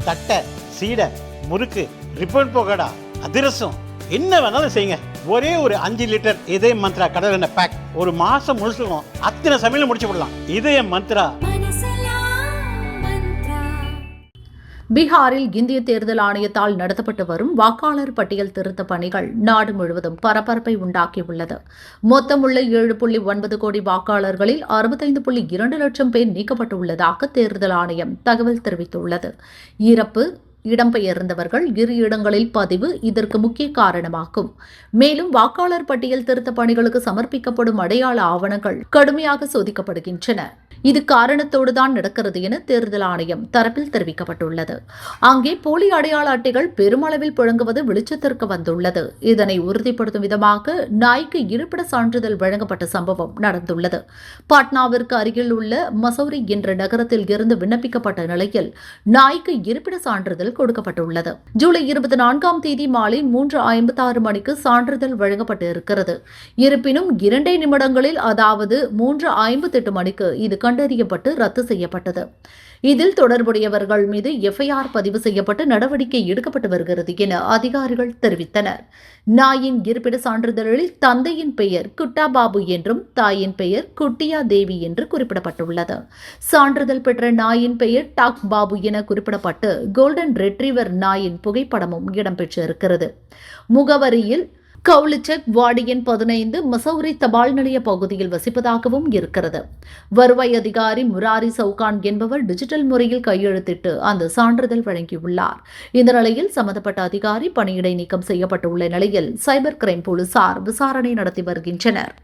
தட்டை, சீடை, முறுக்கு, ரிப்பன் பக்கோடா, அதிரசம், என்ன வேணாலும் செய்யுங்க. ஒரே ஒரு 5 லிட்டர் இதய மந்த்ரா கடல் எண்ணெய் பேக் ஒரு மாசம் முழுசுக்கும் அத்தனை சமையல் முடிச்சு விடலாம். இதய மந்த்ரா. பீகாரில் இந்திய தேர்தல் ஆணையத்தால் நடத்தப்பட்டு வரும் வாக்காளர் பட்டியல் திருத்த பணிகள் நாடு முழுவதும் பரபரப்பை உண்டாக்கியுள்ளது. மொத்தமுள்ள 7.9 கோடி வாக்காளர்களில் 65.2 லட்சம் பேர் நீக்கப்பட்டுள்ளதாக தேர்தல் ஆணையம் தகவல் தெரிவித்துள்ளது. இறப்பு, இடம்பெயர்ந்தவர்கள் 2 இடங்களில் பதிவு இதற்கு முக்கிய காரணமாகும். மேலும் வாக்காளர் பட்டியல் திருத்த பணிகளுக்கு சமர்ப்பிக்கப்படும் அடையாள ஆவணங்கள் கடுமையாக சோதிக்கப்படுகின்றன. இது காரணத்தோடுதான் நடக்கிறது என தேர்தல் ஆணையம் தரப்பில் தெரிவிக்கப்பட்டுள்ளது. அங்கே போலி அடையாள அட்டைகள் பெருமளவில் புழங்குவது வெளிச்சத்திற்கு வந்துள்ளது. இதனை உறுதிப்படுத்தும் விதமாக நாய்க்கு இருப்பிட சான்றிதழ் வழங்கப்பட்ட சம்பவம் நடந்துள்ளது. பாட்னாவிற்கு அருகில் உள்ள மசௌரி என்ற நகரத்தில் இருந்து விண்ணப்பிக்கப்பட்ட நிலையில் நாய்க்கு இருப்பிட சான்றிதழ் கொடுக்கப்பட்டுள்ளது. ஜூலை 24ஆம் தேதி மாலை 3:56 மணிக்கு சான்றிதழ் வழங்கப்பட்டு இருக்கிறது. இருப்பினும் 2 நிமிடங்களில், அதாவது 3:58 மணிக்கு இது கண்டறியப்பட்டு ரத்து செய்யப்பட்டது. இதில் தொடர்புடையவர்கள் மீது எஃப்ஐஆர் பதிவு செய்யப்பட்டு நடவடிக்கை எடுக்கப்பட்டு வருகிறது என அதிகாரிகள் தெரிவித்தனர். நாயின் இருப்பிட சான்றிதழில் தந்தையின் பெயர் குட்டா பாபு என்றும் தாயின் பெயர் குட்டியா தேவி என்று குறிப்பிடப்பட்டுள்ளது. சான்றிதழ் பெற்ற நாயின் பெயர் டாக் பாபு என குறிப்பிடப்பட்டு கோல்டன் ரெட்ரீவர் நாயின் புகைப்படமும் இடம்பெற்றிருக்கிறது. முகவரியில் கவுலிச்சக் வார்டு எண் 15 மசௌரி தபால் நிலைய பகுதியில் வசிப்பதாகவும் இருக்கிறது. வருவாய் அதிகாரி முராரி சவுகான் என்பவர் டிஜிட்டல் முறையில் கையெழுத்திட்டு அந்த சான்றிதழ் வழங்கியுள்ளார். இந்த நிலையில் சம்பந்தப்பட்ட அதிகாரி பணியிடை நீக்கம் செய்யப்பட்டுள்ள நிலையில் சைபர் கிரைம் போலீசார் விசாரணை நடத்தி வருகின்றனர்.